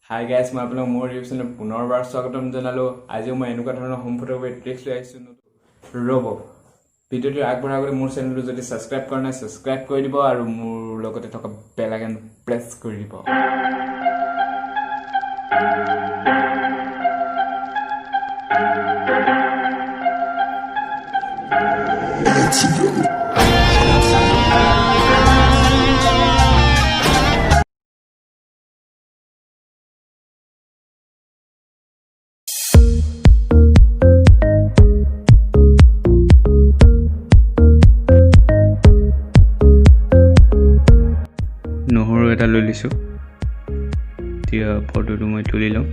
Hi guys, মই আপোনাক মোৰ ইউটিউব চেনেল পুনৰবাৰ স্বাগতম জনালোঁ। আজিও মই এনেকুৱা ধৰণৰ হোম ফটোগ্ৰাফী ট্ৰিক্স লৈ আহিছোঁ। ৰ'ব, ভিডিঅ'টো আগবঢ়াৰ আগতে মোৰ চেনেলটো যদি ছাবস্ক্ৰাইব কৰা নাই ছাবস্ক্ৰাইব কৰি দিব আৰু মোৰ লগতে থকা বেল আইকন প্ৰেছ কৰি দিব। নহৰু এটা লৈ লৈছোঁ। এতিয়া ফটোটো মই তুলি লওঁ।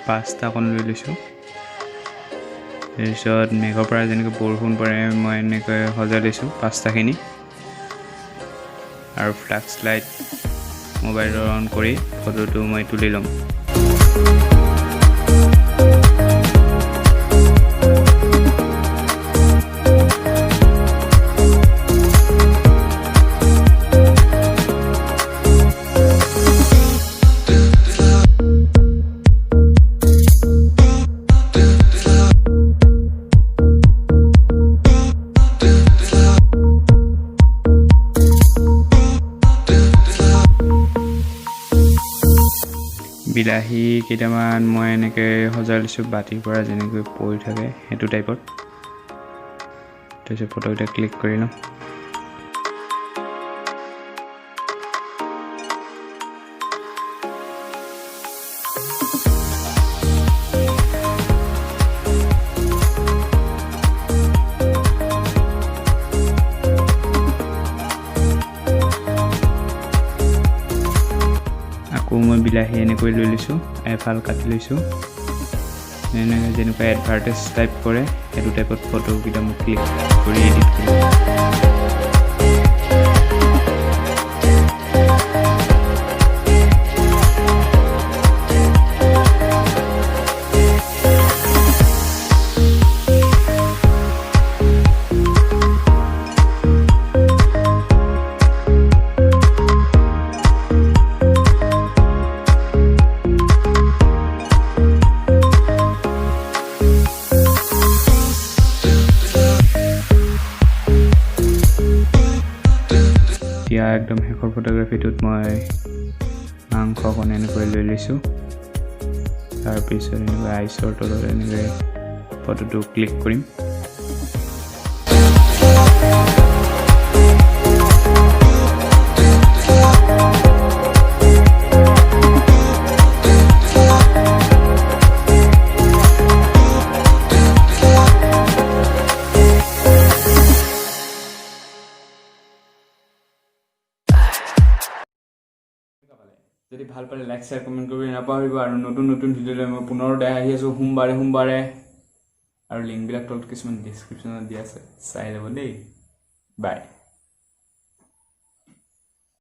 পাঁচটা কণ লৈ লৈছোঁ। তাৰপিছত মেঘৰ পৰা যেনেকৈ বৰষুণ পৰে মই এনেকৈ সজাই লৈছোঁ পাঁচটাখিনি। আৰু ফ্লাক্স লাইট মোবাইলৰ অন কৰি ফটোটো মই তুলি ল'ম। বিলাহী কেইটামান মই এনেকৈ সজাই লৈছোঁ বাতিৰ পৰা যেনেকৈ পৰি থাকে সেইটো টাইপত। তাৰপিছত ফটোকেইটা ক্লিক কৰি লওঁ। আকৌ মই বিলাহী এনেকৈ লৈ লৈছোঁ, এফাল কাটি লৈছোঁ। এনেকৈ যেনেকুৱা এডভাৰটাইজ টাইপ কৰে সেইটো টাইপত ফটোকেইটা মই ক্লিক কৰি এডিট কৰিম। এতিয়া একদম শেষৰ ফটোগ্ৰাফীটোত মই মাংসকণ এনেকৈ লৈ লৈছোঁ। তাৰপিছত এনেকৈ আইচৰ তলত এনেকৈ ফটোটো ক্লিক কৰিম। যদি ভাল পালে লাইক শ্বেয়াৰ কমেণ্ট কৰিব নাপাহৰিব। আৰু নতুন নতুন ভিডিঅ' লৈ মই পুনৰ আহি আছোঁ সোমবাৰে আৰু লিংকবিলাক তলত কিছুমান ডিছক্ৰিপশ্যনত দিয়া আছে, চাই ল'ব দেই। বাই।